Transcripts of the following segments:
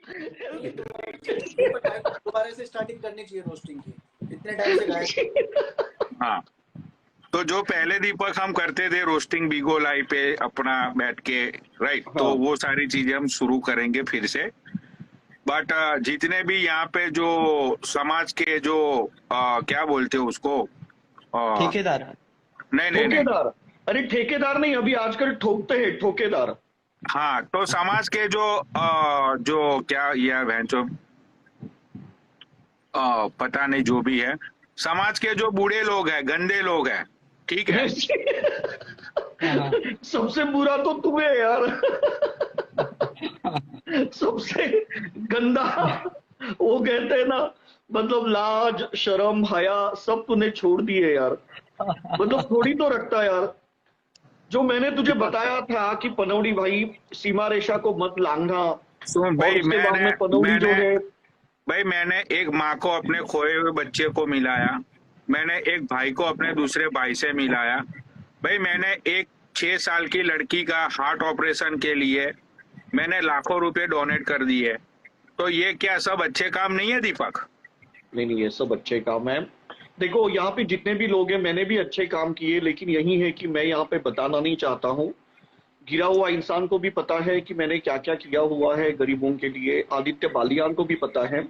दीपक भाई को दोबारा से स्टार्टिंग करनी चाहिए रोस्टिंग की, इतने टाइम से गायब। हाँ, तो जो पहले दीपक हम करते थे रोस्टिंग बीगो लाइव पे अपना बैठ के, राइट, तो हाँ। वो सारी चीजें हम शुरू करेंगे फिर से। बट जितने भी यहाँ पे जो समाज के जो क्या बोलते हो उसको, ठेकेदार। नहीं नहीं नहीं, ठोकेदार? अरे ठेकेदार नहीं, अभी आजकल ठोकते हैं ठोकेदार। हाँ, तो समाज के जो जो क्या ये भैंचो पता नहीं जो भी है, समाज के जो बूढ़े लोग हैं, गंदे लोग हैं, ठीक है। सबसे बुरा तो तुम्हें यार। सबसे गंदा, वो कहते हैं ना, मतलब लाज शर्म हया सब तूने छोड़ दिए यार। मतलब थोड़ी तो रखता यार। जो मैंने तुझे बताया था कि पनौड़ी भाई सीमा रेखा को मत लांघना, सुन भाई, और उसके बाद में पनौड़ी जो है, भाई मैंने एक माँ को अपने खोए हुए बच्चे को मिलाया, मैंने एक भाई को अपने दूसरे भाई से मिलाया, भाई मैंने एक 6 साल की लड़की का हार्ट ऑपरेशन के लिए मैंने लाखों रुपए डोनेट कर दिए। तो ये क्या सब अच्छे काम नहीं है दीपक? नहीं ये सब अच्छे काम है। देखो यहाँ पे जितने भी लोग हैं, मैंने भी अच्छे काम किए, लेकिन यही है कि मैं यहाँ पे बताना नहीं चाहता हूँ। गिरा हुआ इंसान को भी पता है कि मैंने क्या क्या किया हुआ है गरीबों के लिए, आदित्य बालियान को भी पता है।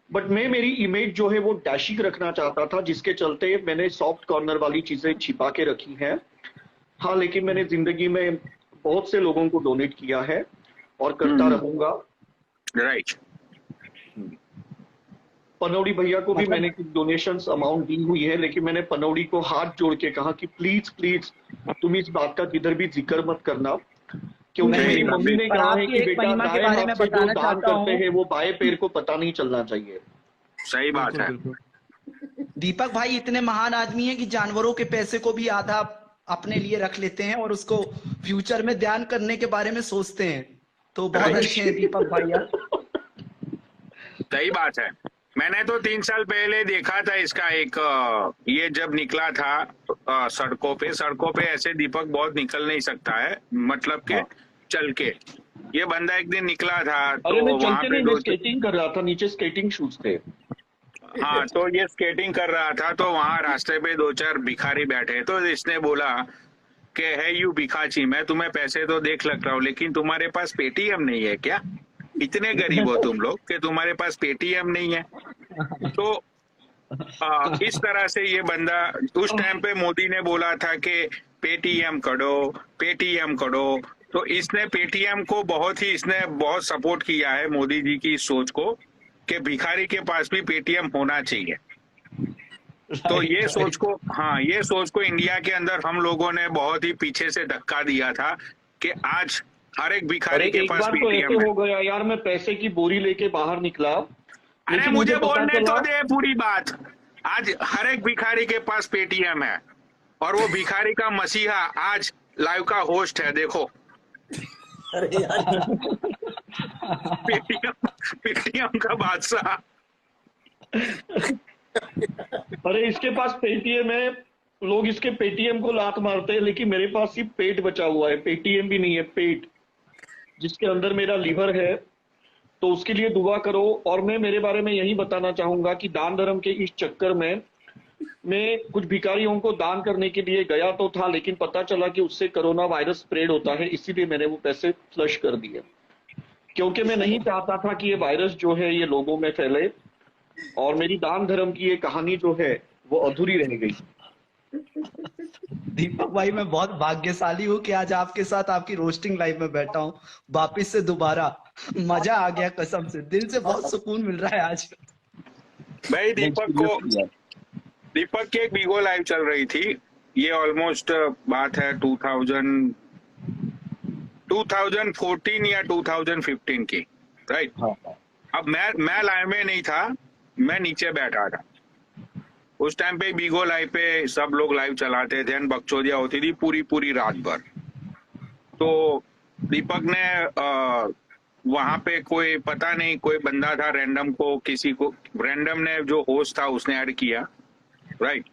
बट मैं मेरी इमेज जो है वो डैशिक रखना चाहता था, जिसके चलते मैंने सॉफ्ट कॉर्नर वाली चीजें छिपा के रखी हैं। हाँ, लेकिन मैंने जिंदगी में बहुत से लोगों को डोनेट किया है और करता रहूंगा। राइट। पनौड़ी भैया को भी मैंने कुछ डोनेशंस अमाउंट दी हुई है, लेकिन मैंने पनौड़ी को हाथ जोड़ के कहा कि प्लीज प्लीज तुम इस बात का किधर भी जिक्र मत करना, क्योंकि मेरी मम्मी ने कहा है कि बेटा दाएं हाथ से जो दान करते हैं वो बाएं पैर को पता नहीं चलना चाहिए। सही बात है। दीपक भाई इतने महान आदमी हैं कि जानवरों के पैसे को भी आधा अपने लिए रख लेते हैं और उसको फ्यूचर में ध्यान करने के बारे में सोचते हैं। तो बहुत अच्छे हैं दीपक भाई यार। सही बात है। मैंने तो 3 साल पहले देखा था इसका एक ये जब निकला था सड़कों पे ऐसे दीपक बहुत निकल नहीं सकता है, मतलब के चल के। ये बंदा एक दिन निकला था तो अरे मैं वहां चलते पे नहीं, मैं स्केटिंग कर रहा था, नीचे स्केटिंग शूज थे। हाँ, तो ये स्केटिंग कर रहा था तो वहां रास्ते पे 2-4 भिखारी बैठे, तो इसने बोला कि है यू भिखाची, मैं तुम्हें पैसे तो देख लग रहा हूँ लेकिन तुम्हारे पास पेटीएम नहीं है क्या? इतने गरीब हो तुम लोग कि तुम्हारे पास पेटीएम नहीं है? तो इस तरह से ये बंदा, उस टाइम पे मोदी ने बोला था कि पेटीएम करो, पेटीएम करो, तो इसने पेटीएम को इसने बहुत सपोर्ट किया है मोदी जी की इस सोच को कि भिखारी के पास भी पेटीएम होना चाहिए। तो ये सोच को, हाँ, ये सोच को इंडिया के अंदर हम लोगों ने बहुत ही पीछे से धक्का दिया था कि आज हर एक भिखारी के पास पेटीएम पेटीएम है। हो गया यार, मैं पैसे की बोरी लेके बाहर निकला, अरे मुझे बोलने तो दे पूरी बात। आज हर एक भिखारी के पास पेटीएम है और वो भिखारी का मसीहा आज लाइव का होस्ट है, देखो। अरे यार पेटीएम का बादशाह। अरे इसके पास पेटीएम है, लोग इसके पेटीएम को लात मारते हैं, लेकिन मेरे पास सिर्फ पेट बचा हुआ है, पेटीएम भी नहीं है, पेट, जिसके अंदर मेरा लीवर है। तो उसके लिए दुआ करो। और मैं मेरे बारे में यही बताना चाहूंगा कि दान धर्म के इस चक्कर में मैं कुछ भिखारियों को दान करने के लिए गया तो था, लेकिन पता चला कि उससे कोरोना वायरस स्प्रेड होता है, इसीलिए मैंने वो पैसे फ्लश कर दिए, क्योंकि मैं नहीं चाहता था कि ये वायरस जो है ये लोगों में फैले, और मेरी दान धर्म की ये कहानी जो है वो अधूरी रह गई। दीपक भाई मैं बहुत भाग्यशाली हूँ कि आज आपके साथ आपकी रोस्टिंग लाइव में बैठा हूँ वापिस से दोबारा। मजा आ गया, कसम से दिल से बहुत सुकून मिल रहा है आज। भाई दीपक की एक बीगो लाइव चल रही थी, ये ऑलमोस्ट बात है 2014 या 2015 की, राइट। अब मैं लाइव में नहीं था, मैं नीचे बैठा था। उस टाइम पे बीगो लाइव पे सब लोग लाइव चलाते थे, बकचोदिया होती थी पूरी रात भर। तो दीपक ने वहां पे कोई पता नहीं कोई बंदा था रैंडम को, किसी को रैंडम ने जो होस्ट था उसने ऐड किया, राइट।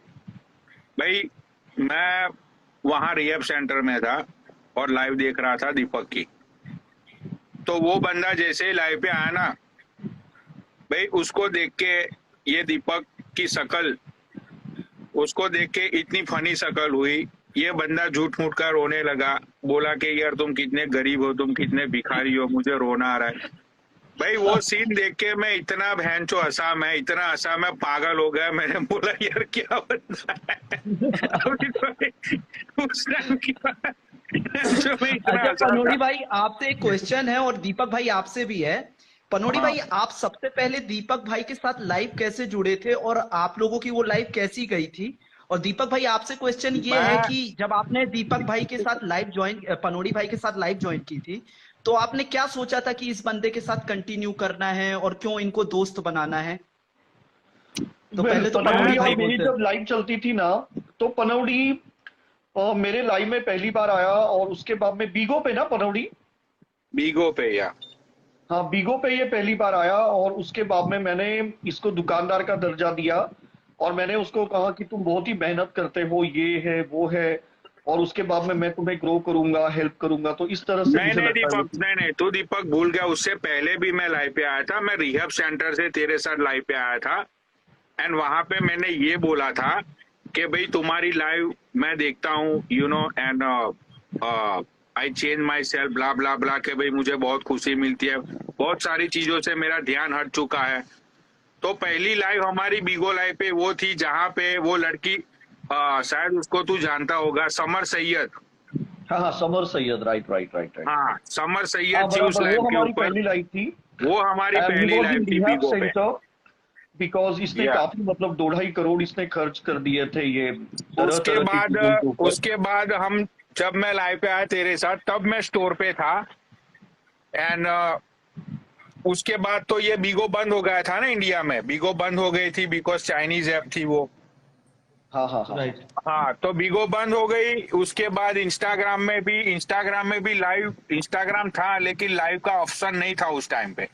भाई मैं वहां रिहैब सेंटर में था और लाइव देख रहा था दीपक की। तो वो बंदा जैसे लाइव पे आया ना भाई, उसको देख के ये दीपक की शक्ल, उसको देख के इतनी फनी शक्ल हुई, ये बंदा झूठ मूठ कर रोने लगा, बोला कि यार तुम कितने गरीब हो, तुम कितने भिखारी हो, मुझे रोना आ रहा है। भाई वो सीन देख के मैं इतना भैंचो हंसा, मैं इतना हंसा, मैं पागल हो गया। मैंने बोला यार क्या बंदा है उस टाइम की बात। जो मैं इतना अच्छा हंसा था। पनोड़ी भाई आपसे एक क्वेश्चन है और दीपक भाई आपसे भी है। पनोड़ी हाँ। भाई आप सबसे पहले दीपक भाई के साथ लाइव कैसे जुड़े थे और आप लोगों की वो लाइव कैसी गई थी? और दीपक भाई आपसे क्वेश्चन ये है कि जब आपने दीपक भाई के साथ लाइव ज्वाइन, पनोड़ी भाई के साथ लाइव ज्वाइन की थी, तो आपने क्या सोचा था कि इस बंदे के साथ कंटिन्यू करना है और क्यों इनको दोस्त बनाना है? तो पहले तो पनोड़ी पनौड़ी भाई और मेरी बोलते जब लाइव चलती थी ना, तो पनौड़ी मेरे लाइव में पहली बार आया, और उसके बाद में बीगो पे ना पनौड़ी, बीगो पे या हाँ बीगो पे ये पहली बार आया, और उसके बाद में मैंने इसको दुकानदार का दर्जा दिया, और मैंने उसको कहा कि तुम बहुत ही मेहनत करते हो, ये है वो है, और उसके बाद में मैं तुम्हें ग्रो करूंगा, हेल्प करूंगा। तो इस तरह से नहीं मुझे नहीं लगता है दीपक, नहीं तू दीपक भूल गया, उससे पहले भी मैं लाइव पे आया था। मैं रिहब सेंटर से तेरे साथ लाइव पे आया था, एंड वहां पे मैंने ये बोला था कि भाई तुम्हारी लाइव मैं देखता हूँ, you know, and I change myself, blah blah blah, के भाई मुझे बहुत खुशी मिलती है, बहुत सारी चीजों से मेरा ध्यान हट चुका है। तो पहली लाइव हमारी बीगो लाइव पे वो थी जहाँ पे वो लड़की, शायद उसको तू जानता होगा, समर सैयद। हाँ हाँ, summer Syed, right right right right, हाँ समर हाँ सैयद थी उस बराबर, लाइव वो के हमारी ऊपर, पहली लाइव थी। वो हमारी पहली लाइव थी बीगो पे। बिकॉज इसने Yeah. काफी मतलब 2.5 करोड़ इसने खर्च कर दिए थे ये तरह उसके तरह की बाद चीजों के ऊपर। उसके बाद हम, जब मैं लाइव पे आया तेरे साथ, तब मैं स्टोर पे था, एंड उसके बाद तो ये बीगो बंद हो गया था ना इंडिया में, बीगो बंद हो गई थी बिकॉज चाइनीज ऐप थी वो। हाँ हाँ हाँ, राइट। हाँ तो बीगो बंद हो गई। उसके बाद इंस्टाग्राम में भी लाइव, इंस्टाग्राम था लेकिन लाइव का ऑप्शन नहीं था उस टाइम पे।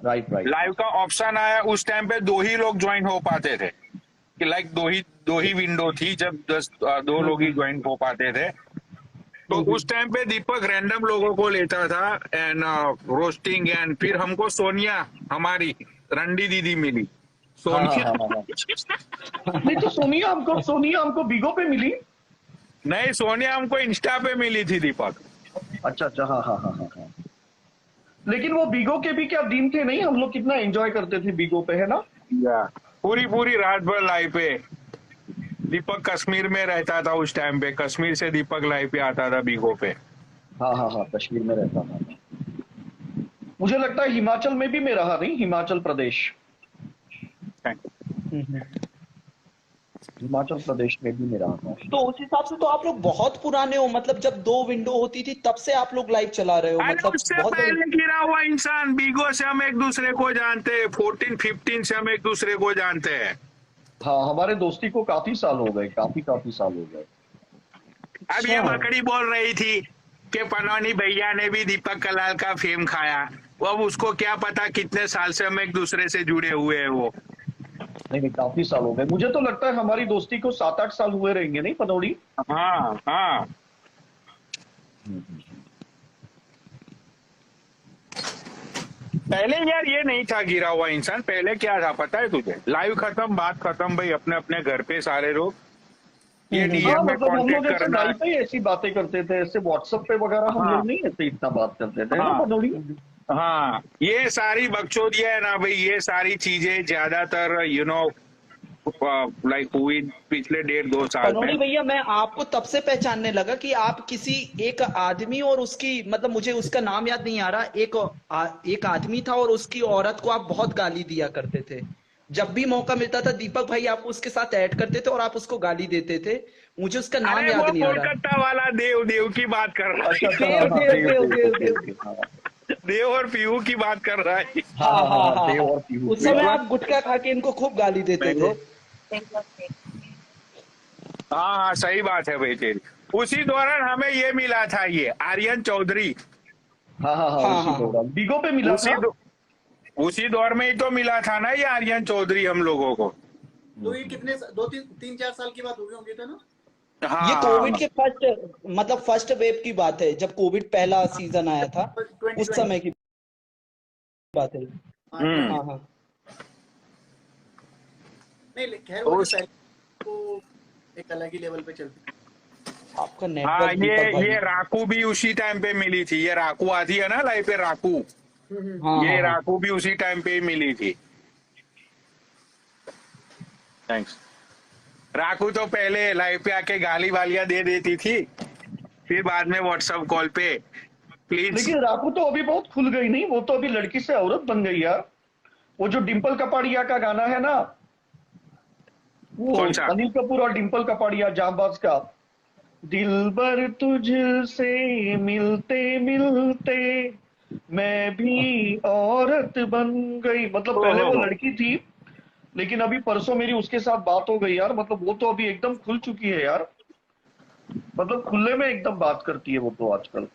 राइट राइट, लाइव का ऑप्शन आया उस टाइम पे 2 ही लोग ज्वाइन हो पाते थे, कि लाइक दो ही विंडो थी जब 2 लोग ही ज्वाइन हो पाते थे। तो उस टाइम पे दीपक रैंडम लोगों को लेता था एंड रोस्टिंग, एंड फिर हमको सोनिया, हमारी रंडी दीदी मिली, हाँ हाँ सोनिया। हाँ हाँ। नहीं तो सोनिया हमको बीगो पे मिली। नहीं, सोनिया हमको इंस्टा पे मिली थी दीपक। अच्छा अच्छा, हाँ हाँ हाँ हाँ हाँ। लेकिन वो बीगो के भी क्या दिन थे, नहीं हम लोग कितना एंजॉय करते थे बीगो पे, है ना। पूरी रात भर लाइव पे। दीपक कश्मीर में रहता था उस टाइम पे, कश्मीर से दीपक लाइव पे आता था बीगो पे। हाँ हाँ हाँ, कश्मीर में रहता था। मुझे लगता है हिमाचल में भी मैं रहा, नहीं हिमाचल प्रदेश में भी मैं रहा था। तो उस हिसाब से तो आप लोग बहुत पुराने हो, मतलब जब 2 विंडो होती थी तब से आप लोग लाइव चला रहे हो, अरे मतलब उससे बहुत बड़ी। पहले गिरा हुआ इंसान, बीगो से हम एक दूसरे को जानते हैं, 14-15 से हम एक दूसरे को जानते हैं। हाँ, हमारे दोस्ती को काफी साल हो गए, काफी साल हो गए। अब ये मकड़ी बोल रही थी कि पनौनी भैया ने भी दीपक कलाल का फेम खाया, वो अब उसको क्या पता कितने साल से हम एक दूसरे से जुड़े हुए हैं वो। नहीं काफी साल हो गए, मुझे तो लगता है हमारी दोस्ती को 7-8 साल हुए रहेंगे, नहीं पनौड़ी। हाँ हाँ। पहले यार ये नहीं था गिरा हुआ इंसान, पहले क्या था पता है तुझे? लाइव खत्म, बात खत्म भाई, अपने अपने घर पे सारे लोग ये हाँ, डीएम में मतलब हम लोग कांटेक्ट ऐसे करना। लाइव पे ही ऐसी बातें करते थे, ऐसे व्हाट्सएप पे वगैरह हम हाँ। लोग नहीं ऐसे इतना बात करते थे, हाँ। ना पनौड़ी। हाँ, ये सारी बकचोदियां है ना भाई, ये सारी चीजें ज्यादातर यू नो लाइक हुई पिछले 1.5-2 साल पनौड़ी में। भैया मैं आपको तब से पहचानने लगा कि आप किसी एक आदमी और उसकी, मतलब मुझे उसका नाम याद नहीं आ रहा, एक आदमी था और उसकी औरत को आप बहुत गाली दिया करते थे। जब भी मौका मिलता था दीपक भाई आपको उसके साथ ऐड करते थे और आप उसको गाली देते थे, मुझे उसका नाम अरे याद वो नहीं आ रहा। कोलकाता वाला देव की बात कर रहा अच्छा है, अच्छा, देव, हाँ, देव, देव, देव, देव, हाँ। देव और पीहू की बात कर रहा है। हाँ देव और पीहू। उस समय आप गुटखा खा के इनको खूब गाली देते थे। हाँ सही बात है भाई तेरी। उसी दौरान हमें ये मिला था, ये आर्यन चौधरी। हाँ हाँ हाँ, हाँ, उसी हाँ। दौरान बीगो पे मिला था। उसी दौर में ही तो मिला था ना ये आर्यन चौधरी हम लोगों को। तो ये कितने 2-3-4 साल की बात होगी होंगी, था ना? हाँ ये हाँ कोविड के फर्स्ट वेव की बात है, जब कोविड पहला सीजन आया था, उस 2020। समय की बात है। हाँ हम्म। हाँ हाँ। नहीं, खैर तो वो जो उस पहले तो एक अलग ही लेवल पे चलती। आपका हाँ, नेटवर्क दीपक भाई। ये राकू भी उसी टाइम पे मिली थी। ये राकू आती है ना लाइफ पे, राकू। हाँ हाँ ये हाँ। राकू भी उसी टाइम पे ही मिली थी। थैंक्स। राकू तो पहले लाइव पे आके गाली वालियां दे देती थी, फिर बाद में व्हाट्सएप कॉल पे प्लीज। लेकिन राकू तो अभी बहुत खुल गई नहीं, वो तो अभी लड़की से औरत बन गई यार। वो जो डिम्पल कपाड़िया का गाना है ना, वो कौन सा? अनिल कपूर और डिम्पल कपाड़िया जांबाज का, दिलबर तुझसे मिलते मिलते मैं भी औरत बन गई। मतलब पहले वो ओहो। लड़की थी, लेकिन अभी परसों मेरी उसके साथ बात हो गई यार। मतलब वो तो अभी एकदम खुल चुकी है यार। मतलब खुले में एकदम बात करती है वो तो आजकल।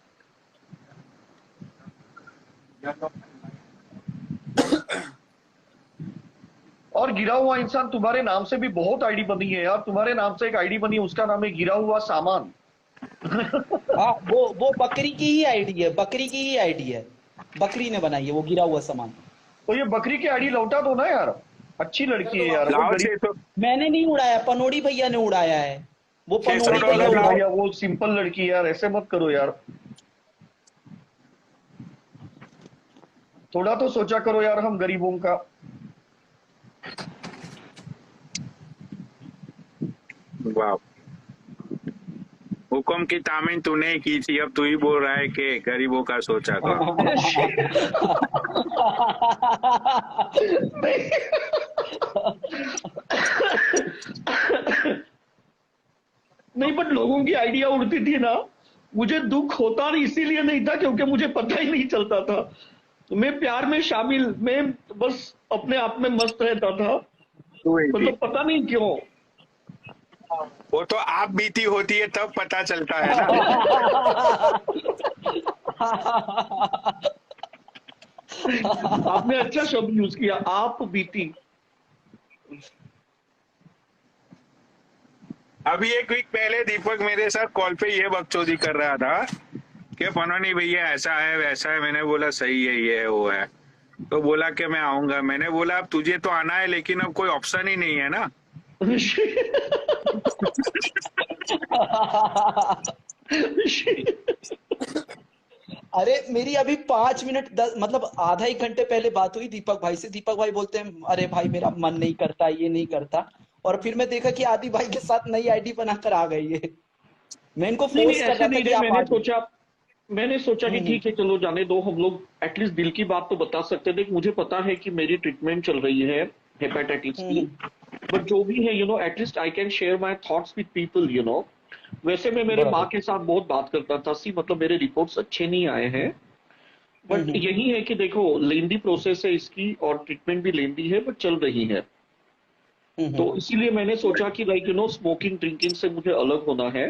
और गिरा हुआ इंसान तुम्हारे नाम से भी बहुत आईडी बनी है यार। तुम्हारे नाम से एक आईडी बनी है, उसका नाम है गिरा हुआ सामान। हाँ, वो बकरी की ही आईडी है, बकरी की ही आईडी है। बकरी ने बनाई है वो गिरा हुआ सामान। तो ये बकरी की आईडी लौटा दो ना यार। अच्छी कर लड़की दो है यार, वापस। वो लाओ गरीब। 600, मैंने नहीं उड़ाया, पनोड़ी भैया ने उड़ाया है। वो 600 पनोड़ी अरे भैया डॉलर पनोड़ी लाओ। भैया वो सिंपल लड़की है यार, ऐसे मत करो यार। थोड़ा तो सोचा करो यार हम गरीबों का। वाह। हुक्म की तामीन तूने ही की थी, अब तू ही बोल रहा है कि गरीबों का सोचा करो। नहीं, बट लोगों की आइडिया उड़ती थी ना, मुझे दुख होता नहीं, इसीलिए नहीं था क्योंकि मुझे पता ही नहीं चलता था। मैं प्यार में शामिल, मैं बस अपने आप में मस्त रहता था। तू ही थी। मतलब पता नहीं क्यों। वो तो आप बीती होती है तब पता चलता है ना। आपने अच्छा शब्द यूज किया, आप बीती। अभी एक वीक पहले दीपक मेरे साथ कॉल पे ये बकचोदी कर रहा था कि पनोनी भैया ऐसा है वैसा है। मैंने बोला सही है, ये है वो है। तो बोला कि मैं आऊंगा। मैंने बोला अब तुझे तो आना है, लेकिन अब कोई ऑप्शन ही नहीं है ना। अरे मेरी अभी 5 मिनट मतलब आधा एक घंटे पहले बात हुई दीपक भाई से। दीपक भाई बोलते हैं अरे भाई मेरा मन नहीं करता, ये नहीं करता। और फिर मैं देखा कि आदि भाई के साथ नई आईडी बनाकर आ गई है। मैं इनको नहीं नहीं, फोर्स कर ऐसे रहा था नहीं कि रे। आप आ जाइए। मैंने सोचा कि हम्म ठीक है चलो जाने दो, हम लोग एटलीस्ट दिल की बात तो बता सकते थे। मुझे पता है कि मेरी ट्रीटमेंट चल रही है हेपेटाइटिस की। हम्म। बट जो भी है at least I can share my thoughts with people. वैसे मैं मेरे माँ बराबर। के साथ बहुत बात करता था। मतलब मेरे रिपोर्ट्स अच्छे नहीं आए हैं। बट हम्म। यही है कि देखो, लेंदी प्रोसेस है इसकी और ट्रीटमेंट भी लेंदी है, बट चल रही है। तो हम्म। इसीलिए मैंने सोचा कि स्मोकिंग ड्रिंकिंग से मुझे अलग होना है,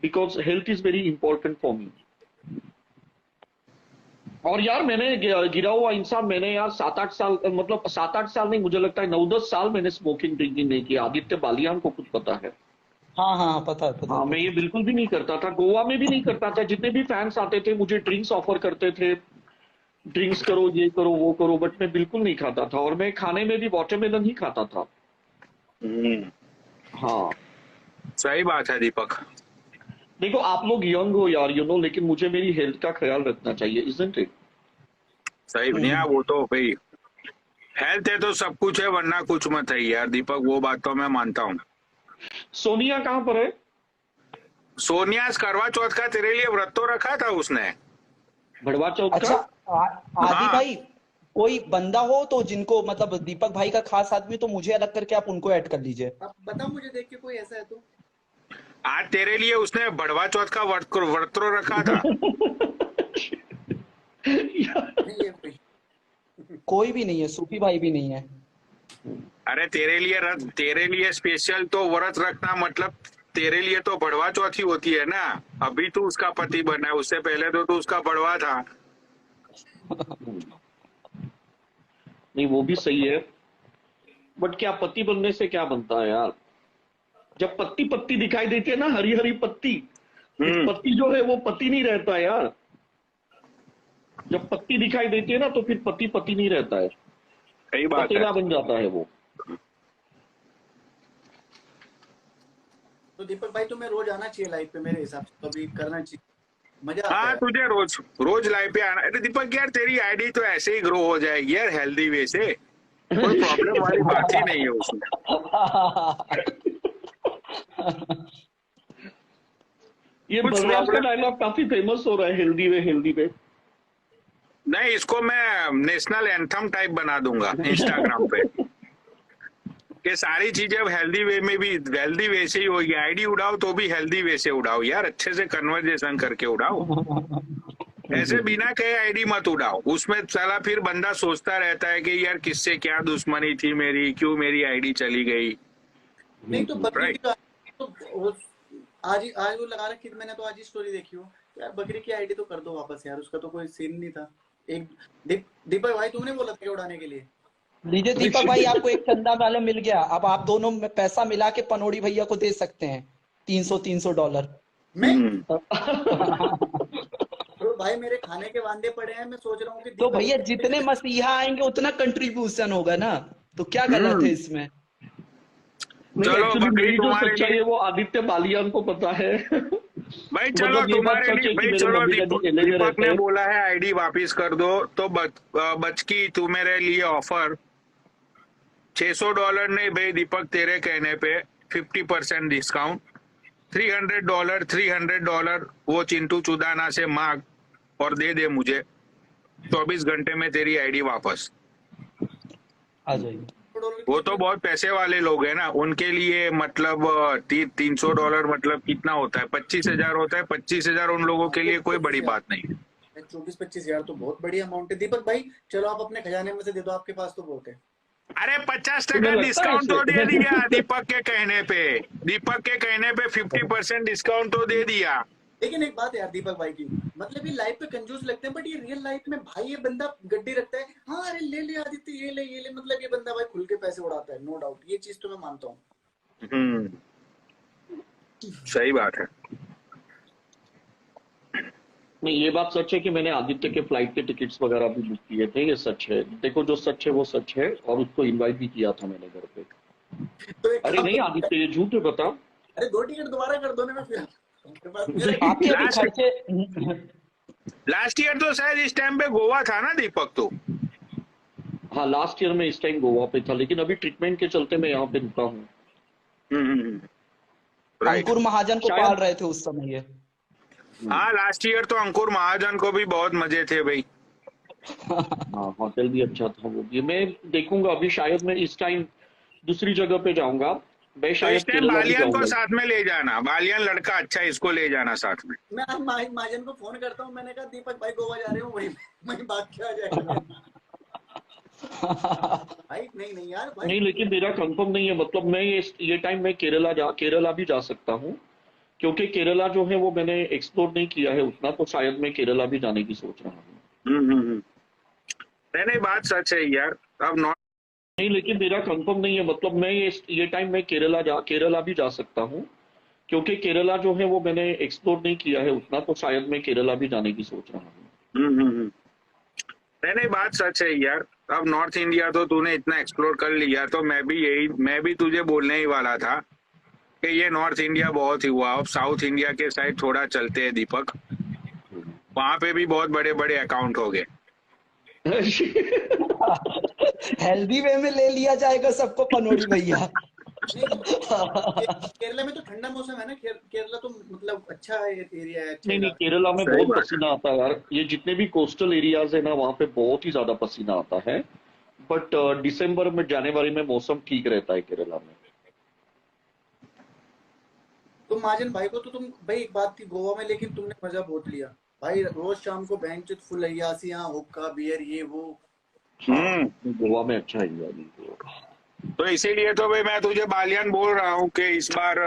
because health is very important for me. और यार मैंने गिरा हुआ इंसान, मैंने यार 7-8 साल, मतलब 7-8 साल नहीं, मुझे लगता है 9-10 साल मैंने स्मोकिंग ड्रिंकिंग नहीं किया। आदित्य बालियान को कुछ पता है। हाँ हाँ हाँ, पता है पता है हाँ, मैं पता ये है। बिल्कुल भी नहीं करता था, गोवा में भी नहीं करता था। जितने भी फैंस आते थे मुझे ड्रिंक्स ऑफर करते थे, ड्रिंक्स करो, ये करो, वो करो, बट मैं बिल्कुल नहीं खाता था। और मैं खाने में भी वाटरमेलन ही खाता था। हम्म, हाँ। सही बात है दीपक। देखो आप लोग यंग हो यार, लेकिन मुझे मेरी हेल्थ का ख्याल रखना चाहिए, इजंट इट? सही नहीं है वो तो भाई। हेल्थ है तो सब कुछ है, वरना कुछ मत है यार दीपक, वो बात तो मैं मानता हूँ। सोनिया कहाँ पर है? सोनिया करवा चौथ का तेरे लिए व्रत तो रखा था उसने। भड़वा चौथ का? अच्छा, आदि हाँ, भाई, कोई बंदा हो तो जिनको मतलब दीपक भाई का खास आदमी, तो मुझे अलग करके आप उनको ऐड कर लीजिए। अब बता मुझे देख के कोई ऐसा है तो। आज तेरे लिए उसने भड़वा चौथ का व्रत तो रखा था। नहीं है कोई। कोई भी नहीं है, सूफी भाई भी नहीं है। अरे तेरे लिए स्पेशल तो व्रत रखना मतलब तेरे लिए तो भड़वा चौथ ही होती है ना। अभी तू उसका पति बना है, उससे पहले तो तू उसका भड़वा था। नहीं, वो भी सही है, बट क्या पति बनने से क्या बनता है यार? जब पत्ती पत्ती दिखाई देती है ना, हरी हरी पत्ती, पत्ती जो है वो पति नहीं रहता यार। जब पत्ती दिखाई देती है ना तो फिर पति पति नहीं रहता है, सही बात है। पतेला बन जाता है वो। तो दीपक भाई तुम्हें रोज आना चाहिए लाइव पे मेरे हिसाब से, कभी करना चाहिए, मजा आता हाँ, है। तुझे रोज रोज लाइव पे आना। अरे दीपक यार, तेरी आईडी तो ऐसे ही ग्रो हो जाएगी यार, हेल्दी वे से, कोई प्रॉब्लम वाली बात ही नहीं है उसमें। ये कुछ बलराज का problem- डायलॉग काफी फेमस हो रहा है, हेल्दी वे हेल्दी वे। नहीं, इसको मैं नेशनल एंथम टाइप बना दूंगा इंस्टाग्राम पे, कि सारी चीजें अब हेल्दी वे में भी हेल्दी वे से ही होगी। आईडी उड़ाओ तो भी हेल्दी वे से उड़ाओ यार, अच्छे से कन्वर्जेशन करके उड़ाओ, ऐसे बिना कहे आईडी मत उड़ाओ। उसमें साला फिर बंदा सोचता रहता है कि यार किससे क्या दुश्मनी थी मेरी, क्यों मेरी आईडी चली गई। नहीं तो बकरी Right. की तो आज वो लगा रखी थी मैंने, तो आज ही स्टोरी देखी हो यार, बकरी की आईडी तो कर दो वापस यार, उसका तो कोई सीन नहीं था। एक दीपक भाई तुमने बोला था उड़ाने के लिए। लीजिए दीपक भाई, आपको एक चंदा वाला मिल गया। अब आप दोनों में पैसा मिला के पनोड़ी भैया को दे सकते हैं $300 मैं हम्म। तो भाई मेरे खाने के वांदे पड़े हैं, मैं सोच रहा हूँ कि तो भैया जितने मसीहा आएंगे उतना कंट्रीब्यूशन होगा ना, तो क्या गलत है इसमें? नहीं, चलो, एक्चुअली बकरी मेरी जो तुम्हारे सच्चाई लिए- है वो आदित्य बालियान को पता है। भाई चलो मतलब ये बात तुम्हारे सच लिए, है कि भाई मेरे चलो, मम्मी डैडी दीपक LA में दीपक रहते ने हैं। बोला है आईडी वापिस कर दो, तो बचकी तू मेरे लिए ऑफर $600 नहीं भाई दीपक, तेरे कहने पे 50% डिस्काउंट, $300 वो चिंटू चुदाना से मांग और दे दे मुझे, 24 घंटे में तेरी आईडी वापस। आ जाइए। वो तो बहुत पैसे वाले लोग हैं ना, उनके लिए मतलब $300 मतलब कितना होता है, 25,000 होता है। 25,000 उन लोगों के लिए कोई बड़ी बात नहीं है। 24-25 हजार तो बहुत बड़ी अमाउंट है। दीपक भाई चलो आप अपने खजाने में से दे दो, आपके पास तो बहुत है। अरे 50% तुम्हें लगता है डिस्काउंट तो ऐसे? दे दिया दीपक के कहने पे, दीपक के कहने पे 50% डिस्काउंट तो दे दिया। लेकिन एक बात है यार दीपक भाई की, मतलब ये लाइफ पे कंजूस लगते हैं, बट ये रियल लाइफ में भाई ये बंदा गड्डी रखता है। हाँ अरे ले ले आदित्य, ये ले, मतलब ये बंदा भाई खुल के पैसे उड़ाता है, नो डाउट, ये चीज तो मैं मानता हूँ। सही बात है। नहीं, ये बात सच है कि मैंने आदित्य के फ्लाइट के टिकट्स वगैरह भी बुक किए थे, ये सच है। देखो जो सच है वो सच है, और उसको इनवाइट भी किया था मैंने घर पे। तो एक अरे नहीं आदित्य, ये झूठ है, बता। अरे 2 टिकट दोबारा कर दो ना, मैं फिर आपके पास मेरे आपके अभी लास्ट- खर्चे लास्ट ईयर तो शायद इस टाइम पे गोवा था ना दीपक तो। हाँ, लास्ट ईयर में इस टाइम गोवा पे था, लेकिन अभी ट्रीटमेंट के चलते मैं यहाँ पे रुका हूँ। राइट। अंकुर महाजन को शायद- पाल रहे थे उस समय ये। हाँ, लास्ट ईयर तो अंकुर महाजन को भी बहुत मजे थे भाई। हाँ, होटल भी अच्छा था वो भी। मैं देखूंगा अभी, शायद मैं इस टाइम दूसरी जगह पे जाऊंगा। मैं तो शायद इस टाइम केरला भी बालियान को जाऊंगा। साथ में ले जाना, बालियान लड़का अच्छा है, इसको ले जाना साथ में। मैं आज महाजन को फोन करता हूँ, मैंने कहा दीपक भाई गोवा जा रहे हो, वही बात क्या आ जाएगा। भाई नहीं यार भाई, नहीं, लेकिन मेरा कंफर्म नहीं है, मतलब मैं ये टाइम में केरला भी जा सकता हूँ, क्योंकि केरला जो है वो मैंने एक्सप्लोर नहीं किया है उतना, तो शायद मैं केरला भी जाने की सोच रहा हूँ। नहीं, बात सच है यार। अब नॉर्थ नहीं, लेकिन मेरा कंफर्म नहीं है, मतलब मैं ये टाइम में केरला भी जा सकता हूँ, क्योंकि केरला जो है वो मैंने एक्सप्लोर नहीं किया है उतना, तो शायद मैं केरला भी जाने की सोच रहा हूँ। नहीं, बात सच है यार। अब नॉर्थ इंडिया तो तूने इतना एक्सप्लोर कर लिया, तो मैं भी तुझे बोलने ही वाला था कि ये नॉर्थ इंडिया बहुत ही हुआ, अब साउथ इंडिया के साइड थोड़ा चलते हैं दीपक, वहां पे भी बहुत बड़े बड़े अकाउंट हो गए। हेल्दी वे में ले लिया जाएगा सबको पनोड़ी भैया। केरला में तो ठंडा मौसम है ना, केरला तो मतलब अच्छा एरिया है। नहीं, केरला में सही बहुत बात है। पसीना आता है यार। ये जितने भी कोस्टल एरियाज है ना, वहाँ पे बहुत ही ज्यादा पसीना आता है। बट दिसंबर में, जनवरी में मौसम ठीक रहता है केरला में। तो महाजन भाई को तो तुम भाई, एक बात थी गोवा में, लेकिन तुमने मजा बहुत लिया भाई। रोज शाम को बैंक फुल अय्यासियां, हुक्का, बियर, ये वो। गोवा में अच्छा एरिया है। तो इसीलिए तो भाई मैं तुझे बालियान बोल रहा हूँ कि इस बार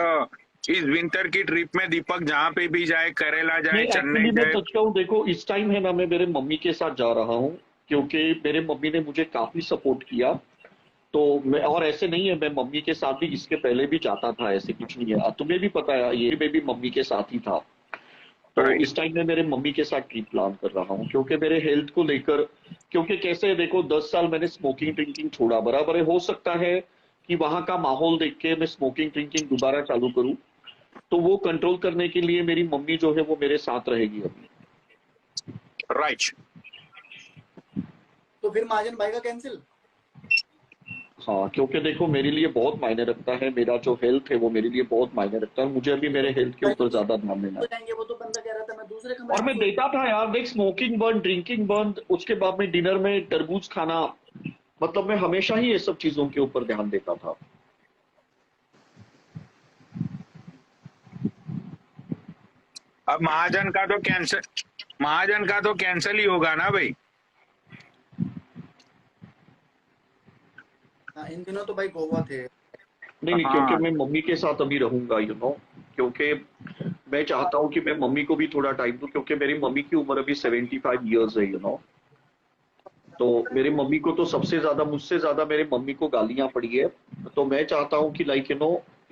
इस विंटर की ट्रिप में दीपक जहाँ पे भी जाए, केरला जाए, नहीं, चेन्नई एक्चुअली मैं जाए। सच कहूँ, देखो इस टाइम है ना, मैं मेरे मम्मी के साथ जा रहा हूँ, क्योंकि मेरे मम्मी ने मुझे काफी सपोर्ट किया। तो मैं, और ऐसे नहीं है, मैं मम्मी के साथ भी इसके पहले भी जाता था, ऐसे कुछ नहीं है, तुम्हें भी पता है, ये मैं भी मम्मी के साथ ही था। तो Right. इस टाइम में मेरे मम्मी के साथ ट्रिप प्लान कर रहा हूँ, क्योंकि मेरे हेल्थ को लेकर, क्योंकि कैसे है, देखो 10 साल मैंने स्मोकिंग ड्रिंकिंग छोड़ा, बराबर है, हो सकता है कि वहां का माहौल देख के मैं स्मोकिंग ड्रिंकिंग दोबारा चालू करूँ, तो वो कंट्रोल करने के लिए मेरी मम्मी जो है वो मेरे साथ रहेगी अभी। राइट। तो फिर महाजन भाई का कैंसिल। हाँ, क्योंकि देखो मेरे लिए बहुत मायने रखता है, मेरा जो हेल्थ है वो मेरे लिए बहुत मायने रखता है, मुझे अभी मेरे हेल्थ के ऊपर ज्यादा ध्यान देना तो है। जाएंगे, वो तो बंदा कह रहा था मैं दूसरे और कमरे मैं में देता था यार, देख, स्मोकिंग बंद, ड्रिंकिंग बंद, उसके बाद में डिनर में तरबूज खाना, मतलब मैं हमेशा ही ये सब चीजों के ऊपर ध्यान देता था। अब महाजन का तो कैंसिल ही होगा ना भाई। हाँ, इन दिनों तो भाई गोवा थे। नहीं, हाँ। क्योंकि मैं मम्मी के साथ अभी रहूंगा, क्योंकि मैं चाहता हूँ कि मैं मम्मी को भी थोड़ा टाइम दूं, क्योंकि मेरी मम्मी की उम्र अभी 75 ईयर्स है। तो मेरी मम्मी को तो सबसे ज्यादा, मुझसे ज्यादा मेरी मम्मी को गालियां पड़ी है, तो मैं चाहता हूँ कि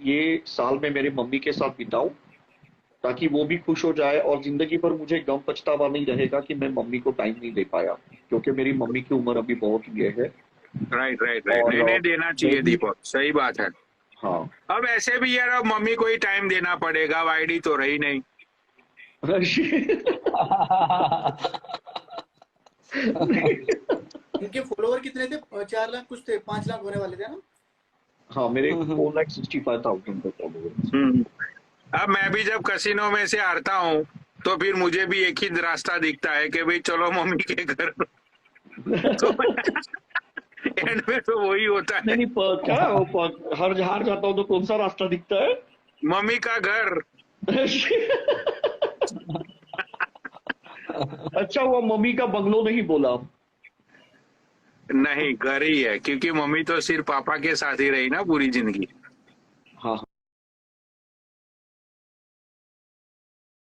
ये साल में मेरी मम्मी के साथ बिताऊं, ताकि वो भी खुश हो जाए, और जिंदगी भर मुझे गम पछतावा नहीं रहेगा कि मैं मम्मी को टाइम नहीं दे पाया, क्योंकि मेरी मम्मी की उम्र अभी बहुत ये है। राइट। और नहीं देना मैं चाहिए भी, दीपक, सही बात है। हाँ। अब ऐसे भी यार, अब मम्मी को ही टाइम देना पड़ेगा, वाईडी तो रही नहीं। इनके फॉलोवर कितने थे? 4 लाख कुछ थे, 5 लाख होने वाले थे ना। हाँ, मेरे 4,65,000 पे फॉलोवर्स। अब मैं भी जब कसिनो में से हारता हूँ तो फिर मुझे भी एक ही रास्ता दिखता है कि भाई चलो मम्मी के घर। तो एंड में तो वही होता है, नहीं, क्या हर हार जाता हूँ तो कौन सा रास्ता दिखता है? मम्मी का घर। अच्छा हुआ मम्मी का बंगलो नहीं बोला। नहीं, घर ही है, क्योंकि मम्मी तो सिर्फ पापा के साथ ही रही ना पूरी जिंदगी। हाँ।